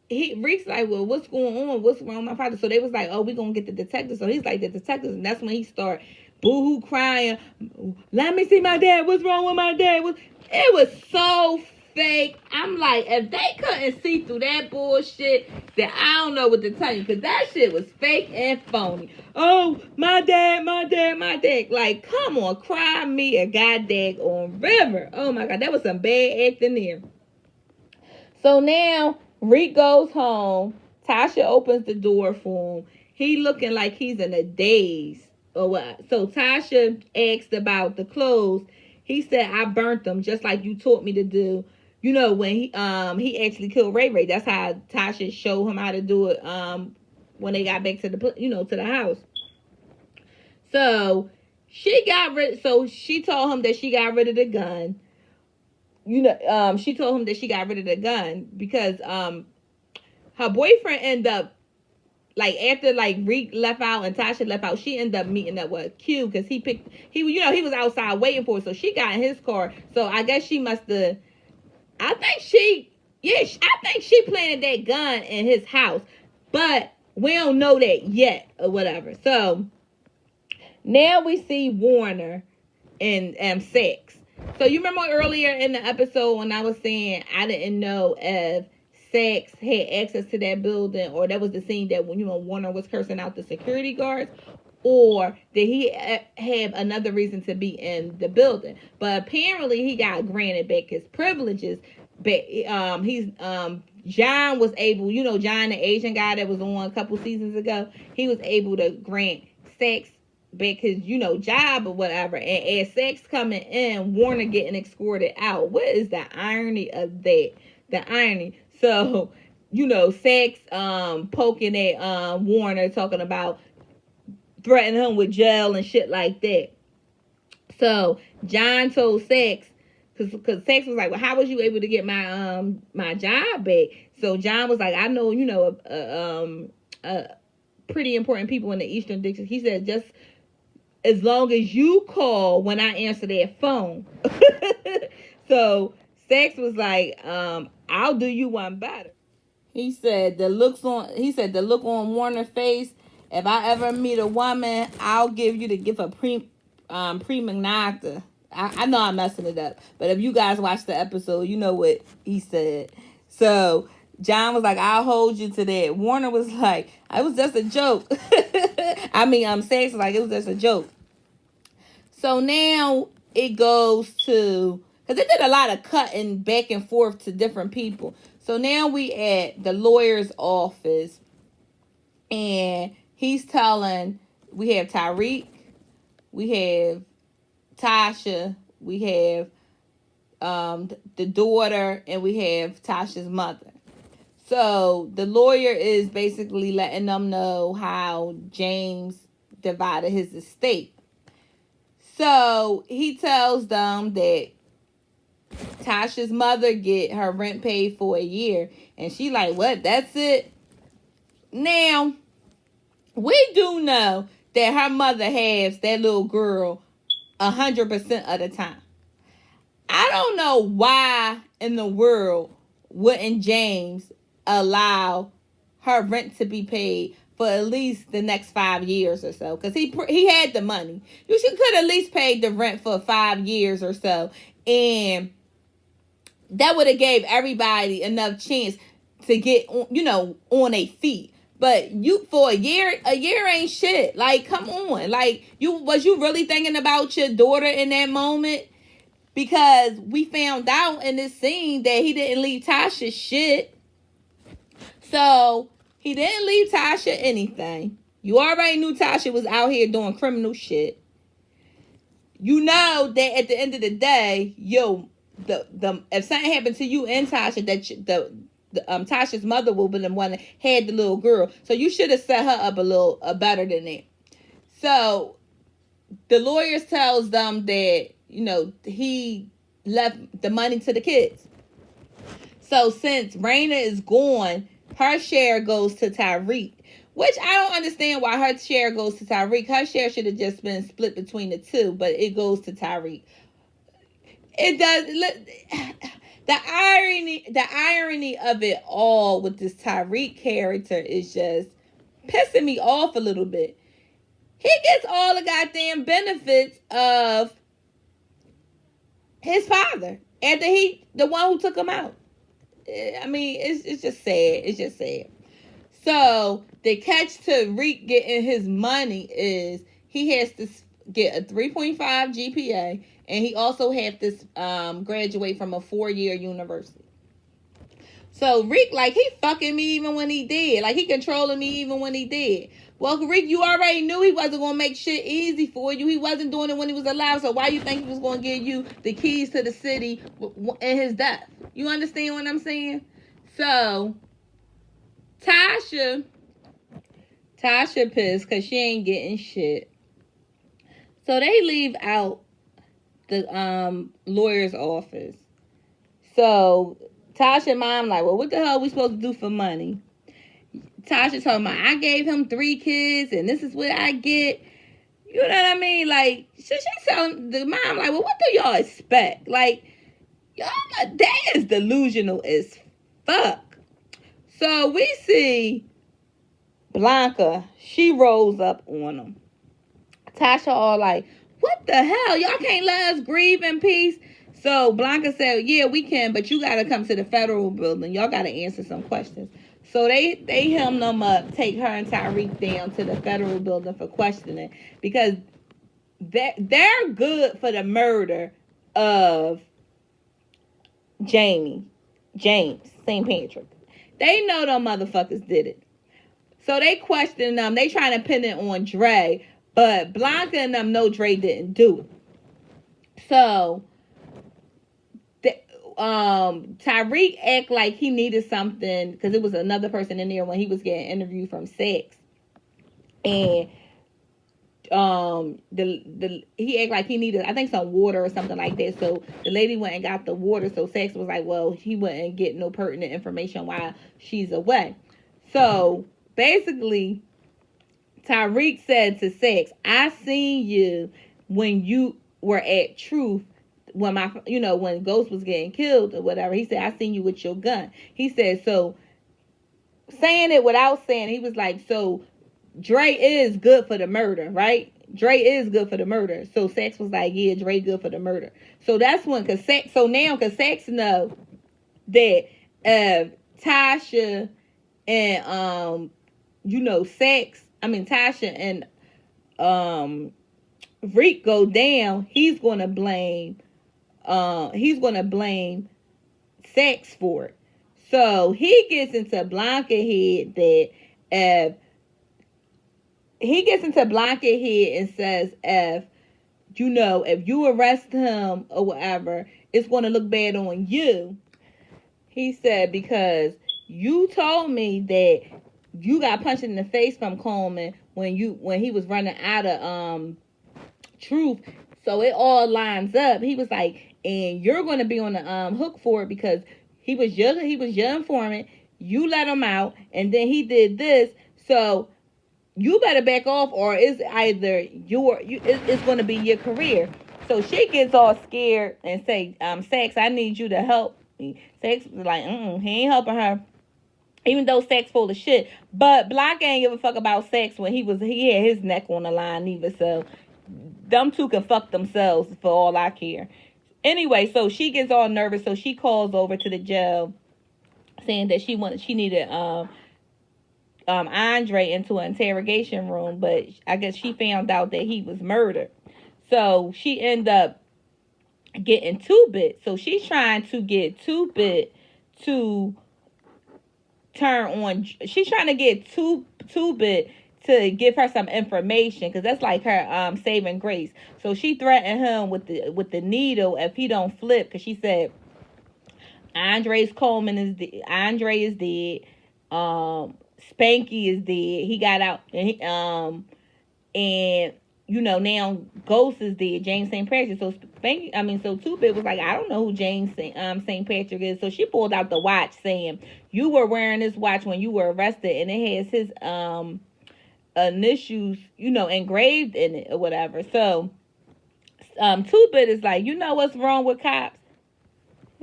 [SPEAKER 1] Reek's like, well, what's going on? What's wrong with my father? So they was like, oh, we gonna get the detectives. So he's like, the detectives, and that's when he start boo-hoo crying. Let me see my dad. What's wrong with my dad? It was so fake. I'm like, if they couldn't see through that bullshit, then I don't know what to tell you, because that shit was fake and phony. Oh, my dad, my dad, my dad. Like, come on, cry me a goddamn on river. Oh my God, that was some bad acting there. So now Reek goes home. Tasha opens the door for him. He looking like he's in a daze or what. So Tasha asked about the clothes. He said, I burnt them just like you taught me to do. You know, when he actually killed Ray Ray. That's how Tasha showed him how to do it when they got back to the house. So she told him that she got rid of the gun. She told him that she got rid of the gun because her boyfriend ended up, like, after like Reek left out and Tasha left out, she ended up meeting up with Q because he was outside waiting for her. So she got in his car. So I guess she must have. I think she planted that gun in his house, but we don't know that yet or whatever. So now we see Warner and Sex. So you remember earlier in the episode when I was saying I didn't know if Sex had access to that building, or that was the scene that when Warner was cursing out the security guards, or did he have another reason to be in the building? But apparently he got granted back his privileges. But John was able, John, the Asian guy that was on a couple seasons ago, he was able to grant Sex back his, job or whatever. And as Sex coming in, Warner getting escorted out. What is the irony of that? The irony. So, Sex poking at Warner, talking about threatening him with jail and shit like that. So John told Sex, because Sex was like, well, how was you able to get my job back? So John was like, I know, pretty important people in the Eastern District. He said, just as long as you call when I answer that phone. So Sex was like, I'll do you one better. He said the look on Warner's face. If I ever meet a woman, I'll give you the gift of prima nocta. I know I'm messing it up, but if you guys watch the episode, you know what he said. So John was like, I'll hold you to that. Warner was like, it was just a joke. Sex was like, it was just a joke. So now it goes to, because it did a lot of cutting back and forth to different people. So now we at the lawyer's office, and he's telling, we have Tariq, we have Tasha, we have the daughter, and we have Tasha's mother. So the lawyer is basically letting them know how James divided his estate. So he tells them that Tasha's mother get her rent paid for a year. And she like, what? That's it? Now, we do know that her mother has that little girl 100% of the time. I don't know why in the world wouldn't James allow her rent to be paid for at least the next 5 years or so, because he had the money. You could at least pay the rent for 5 years or so, and that would have gave everybody enough chance to get on their feet. But you, for a year ain't shit. Like, come on. Like, was you really thinking about your daughter in that moment? Because we found out in this scene that he didn't leave Tasha shit. So he didn't leave Tasha anything. You already knew Tasha was out here doing criminal shit. You know that at the end of the day, if something happened to you and Tasha, that Tasha's mother will be the one that had the little girl. So you should have set her up a little better than that. So the lawyers tells them that he left the money to the kids. So since Raina is gone, her share goes to Tariq, which I don't understand why her share goes to Tariq. Her share should have just been split between the two, but it goes to Tariq. It does. The irony of it all with this Tyreek character is just pissing me off a little bit. He gets all the goddamn benefits of his father after the one who took him out. I mean, it's just sad. It's just sad. So the catch to Reek getting his money is he has to get a 3.5 GPA, and he also has to graduate from a 4-year university. So Reek, like, he fucking me even when he did. Like, he controlling me even when he did. Well, Reek, you already knew he wasn't going to make shit easy for you. He wasn't doing it when he was alive. So why you think he was going to give you the keys to the city in his death? You understand what I'm saying? So Tasha pissed because she ain't getting shit. So they leave out the lawyer's office. So Tasha mom like, well, what the hell are we supposed to do for money? Tasha told me, I gave him 3 kids and this is what I get. You know what I mean? Like, she's telling the mom, like, well, what do y'all expect? Like, y'all, that is delusional as fuck. So we see Blanca, she rolls up on them. Tasha all like, what the hell? Y'all can't let us grieve in peace? So Blanca said, yeah, we can, but you got to come to the federal building. Y'all got to answer some questions. So they hem them up, take her and Tyreek down to the federal building for questioning, because they're good for the murder of James St. Patrick. They know them motherfuckers did it. So they question them. They trying to pin it on Dre, but Blanca and them know Dre didn't do it. So Tyreek act like he needed something because it was another person in there when he was getting interviewed from Sex, and he act like he needed, I think, some water or something like that. So the lady went and got the water. So Sex was like, well, he wouldn't get no pertinent information while she's away. So basically, Tyreek said to Sex, I seen you when you were at Truth, when when Ghost was getting killed or whatever. He said, I seen you with your gun. He said, so saying it without saying, he was like, so Dre is good for the murder, right? Dre is good for the murder. So Sex was like, yeah, Dre good for the murder. So that's when, cause Sex know that Tasha and Tasha and Reek go down, he's gonna blame Sex for it. So he gets into Blanca head and says, if you arrest him or whatever, it's gonna look bad on you. He said, because you told me that you got punched in the face from Coleman when he was running out of Truth. So it all lines up. He was like, and you're going to be on the hook for it because he was your informant. You let him out, and then he did this. So you better back off, or it's either it's going to be your career. So she gets all scared and say, Sex, I need you to help me. Sex was like, he ain't helping her. Even though Sex full of shit. But Blanca ain't give a fuck about Sex when he had his neck on the line either. So them two can fuck themselves for all I care. Anyway, so she gets all nervous. So she calls over to the jail saying that she needed Andre into an interrogation room. But I guess she found out that he was murdered. So she ended up getting 2-Bit. So she's trying to get 2-Bit to turn on. She's trying to get 2-Bit to give her some information, because that's like her saving grace. So she threatened him with the needle if he don't flip, because she said Andre is dead. Spanky is dead. He got out, and now Ghost is dead. James St. Patrick. So so 2-Bit was like, I don't know who James St. Patrick is. So she pulled out the watch saying, you were wearing this watch when you were arrested, and it has his initials, engraved in it or whatever. So 2-Bit is like, you know what's wrong with cops?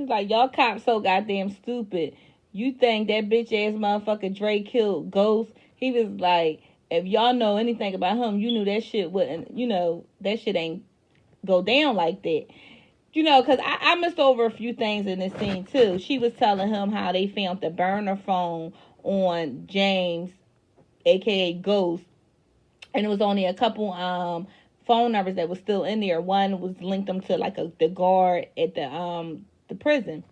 [SPEAKER 1] He's like, y'all cops so goddamn stupid. You think that bitch ass motherfucker Dre killed Ghost? He was like, if y'all know anything about him, you knew that shit wouldn't, that shit ain't go down like that. Because I missed over a few things in this scene too. She was telling him how they found the burner phone on James, aka Ghost, and it was only a couple phone numbers that was still in there. One was linked them to like the guard at the prison,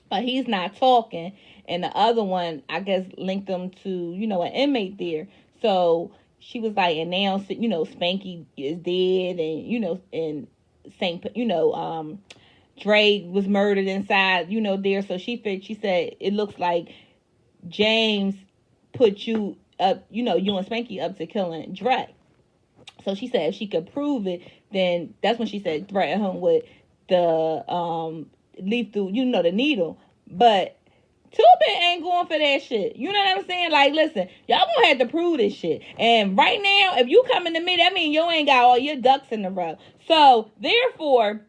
[SPEAKER 1] but he's not talking, and the other one I guess linked them to an inmate there. So she was like, and now Spanky is dead, and and Saint Dre was murdered inside there. So she said it looks like James put you up, you and Spanky up to killing Dre. So she said if she could prove it, then that's when she said threaten him with the lethal, the needle. But Tubin ain't going for that shit. You know what I'm saying? Like, listen, y'all gonna have to prove this shit. And right now, if you coming to me, that means you ain't got all your ducks in a row. So therefore,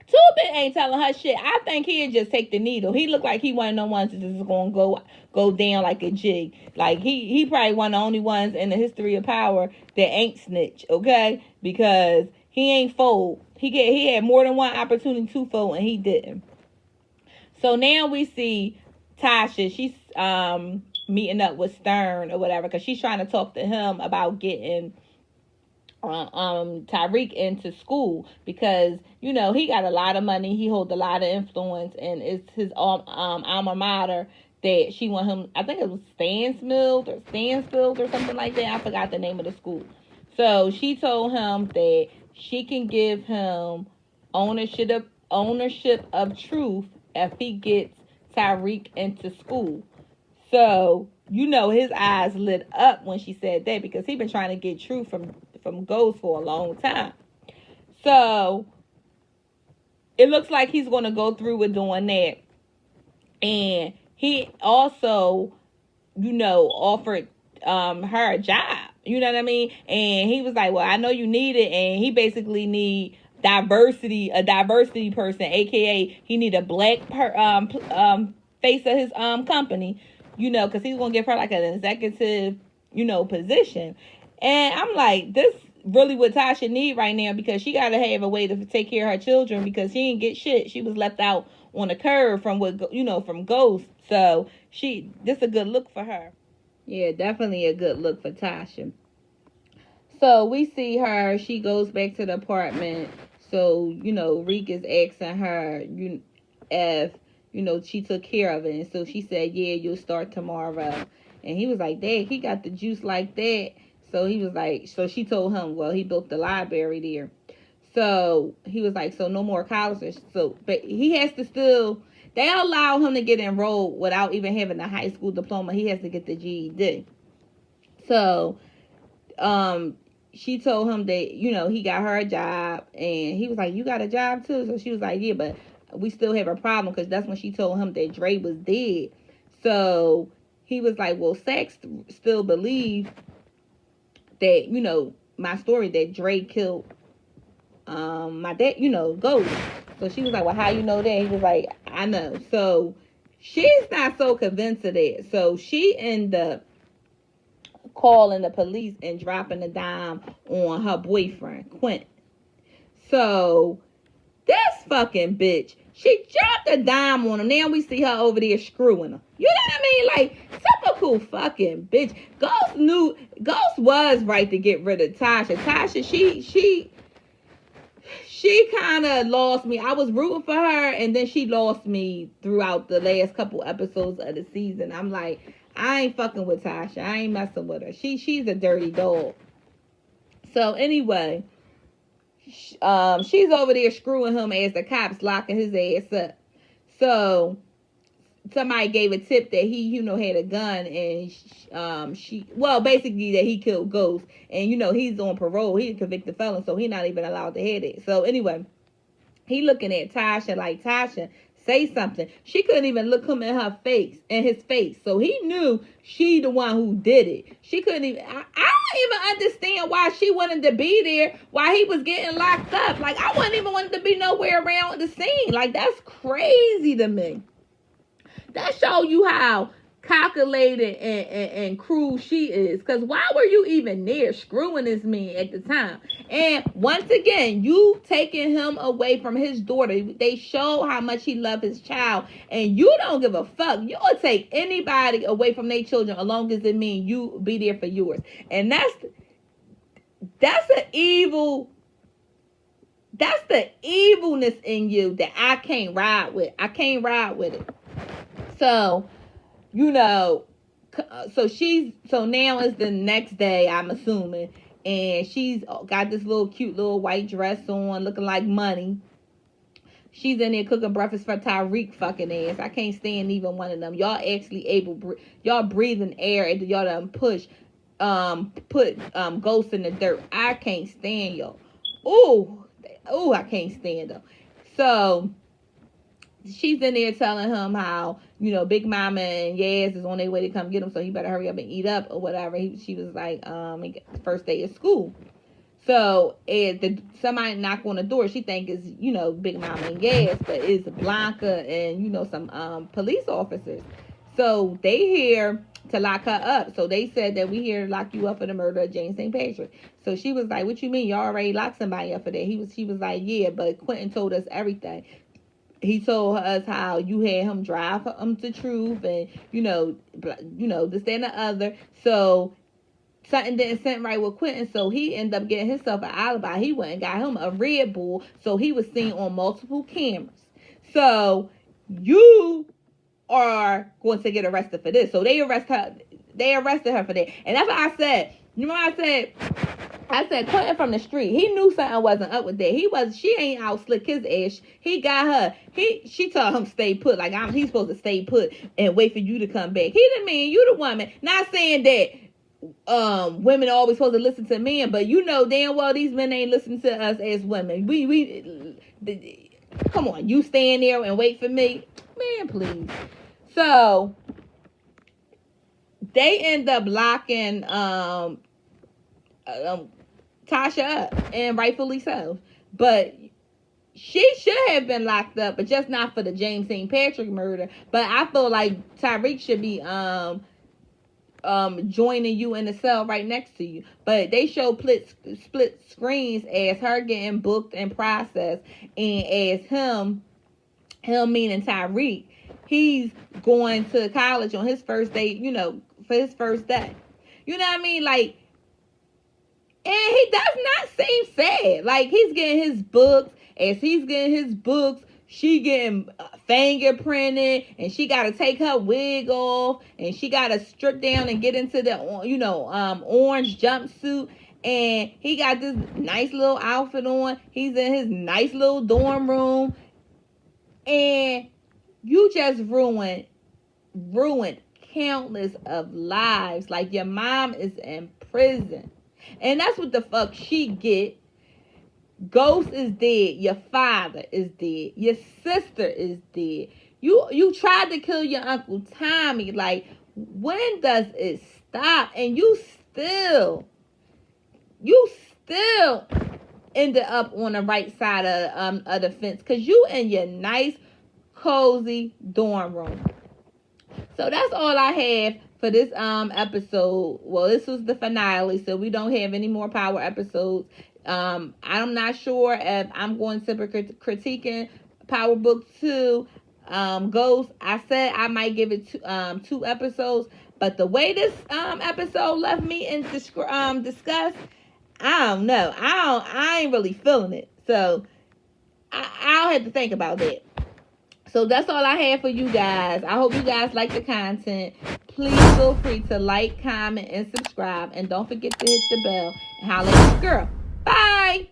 [SPEAKER 1] Tubin ain't telling her shit. I think he'd just take the needle. He looked like he one of the ones that's just gonna go down like a jig. Like he probably one of the only ones in the history of power that ain't snitch, okay? Because he ain't fold. He had more than one opportunity to fold and he didn't. So now we see Tasha. She's meeting up with Stern or whatever because she's trying to talk to him about getting Tariq into school because he got a lot of money, he holds a lot of influence, and it's his alma mater that she want him. I think it was Stansfield or something like that. I forgot the name of the school. So she told him that she can give him ownership of truth if he gets Tariq into school. So his eyes lit up when she said that because he been trying to get truth from Ghost for a long time. So it looks like he's going to go through with doing that. And he also, offered her a job. You know what I mean? And he was like, well, I know you need it. And he basically need a diversity person, aka he need a black face of his company, because he's going to give her like an executive, position. And I'm like, this really what Tasha need right now because she got to have a way to take care of her children because she didn't get shit. She was left out on the curve from from Ghost. So this a good look for her. Yeah, definitely a good look for Tasha. So we see her. She goes back to the apartment. So, Reek is asking her, if, she took care of it. And so she said, yeah, you'll start tomorrow. And he was like, Dad, he got the juice like that. So he was like, so she told him, well, he built the library there. So he was like, so no more college. So, but he has to still, they allow him to get enrolled without even having a high school diploma. He has to get the GED. So, she told him that, he got her a job, and he was like, you got a job too? So she was like, yeah, but we still have a problem, because that's when she told him that Dre was dead. So he was like, well, Sax still believe that, my story that Dre killed my dad, Ghost. So she was like, well, how you know that? He was like, I know. So she's not so convinced of that. So she ended up calling the police and dropping the dime on her boyfriend, Quentin. So this fucking bitch, she dropped a dime on him. Now we see her over there screwing him. You know what I mean? Like, typical fucking bitch. Ghost was right to get rid of Tasha. Tasha, she kind of lost me. I was rooting for her, and then she lost me throughout the last couple episodes of the season. I'm like, I ain't fucking with Tasha. I ain't messing with her. She's a dirty dog. So anyway, she's over there screwing him as the cops locking his ass up. So somebody gave a tip that he, had a gun, and basically that he killed Ghost, and he's on parole. He's a convicted felon, so he's not even allowed to have it. So anyway, he looking at Tasha like, Tasha, Say something. She couldn't even look him in his face. So he knew she the one who did it. She couldn't even, I don't even understand why she wanted to be there while he was getting locked up. Like, I wouldn't even want to be nowhere around the scene. Like, that's crazy to me. That show you how calculated and cruel she is. Because why were you even there screwing this man at the time? And once again, you taking him away from his daughter. They show how much he loved his child. And you don't give a fuck. You'll take anybody away from their children as long as it means you be there for yours. And that's an evil. That's the evilness in you that I can't ride with. I can't ride with it. So, you know, so now is the next day, I'm assuming, and she's got this little cute little white dress on, looking like money. She's in there cooking breakfast for Tyreek fucking ass. I can't stand even one of them. Y'all actually y'all breathing air and y'all done put ghosts in the dirt. I can't stand y'all. Ooh, I can't stand them. So she's in there telling him how, you know, Big Mama and Yaz is on their way to come get him, so he better hurry up and eat up or whatever. She was like, first day of school. So somebody knock on the door. She think it's, you know, Big Mama and Yaz, but it's Blanca and, you know, some police officers. So they here to lock her up. So they said that we here to lock you up for the murder of James St. Patrick. So she was like, what you mean? You already locked somebody up for that? She was like, yeah, but Quentin told us everything. He told us how you had him drive to Truth and, you know, this, that, and the other. So something didn't sit right with Quentin, so he ended up getting himself an alibi. He went and got him a Red Bull, so he was seen on multiple cameras. So you are going to get arrested for this. So they arrested her for that. And that's what I said. You know what I said Quentin from the street. He knew something wasn't up with that. She ain't out slick his ass. He got her. She told him stay put. Like he's supposed to stay put and wait for you to come back. He didn't mean you the woman. Not saying that women are always supposed to listen to men, but you know damn well these men ain't listening to us as women. Come on, you stand there and wait for me, man, please. So they end up locking Tasha up, and rightfully so. But she should have been locked up, but just not for the James St. Patrick murder. But I feel like Tyreek should be joining you in the cell right next to you. But they show split screens as her getting booked and processed, and as him meaning Tyreek, he's going to college on his first day, you know, for his first day. You know what I mean? Like, and he does not seem sad. Like, he's getting his books. As he's getting his books, she getting fingerprinted, and she got to take her wig off, and she got to strip down and get into the, you know, orange jumpsuit. And he got this nice little outfit on. He's in his nice little dorm room. And you just ruined countless of lives. Like, your mom is in prison. And that's what the fuck she get. Ghost is dead. Your father is dead. Your sister is dead. You tried to kill your Uncle Tommy. Like, when does it stop? And you still ended up on the right side of the fence, because you in your nice, cozy dorm room. So that's all I have for this episode. Well, this was the finale, so we don't have any more Power episodes. I'm not sure if I'm going to be critiquing Power Book 2, Ghost. I said I might give it 2 episodes, but the way this episode left me in disgust, I don't know. I ain't really feeling it. So I'll have to think about that. So that's all I have for you guys. I hope you guys like the content. Please feel free to like, comment, and subscribe. And don't forget to hit the bell and holler at your girl. Bye!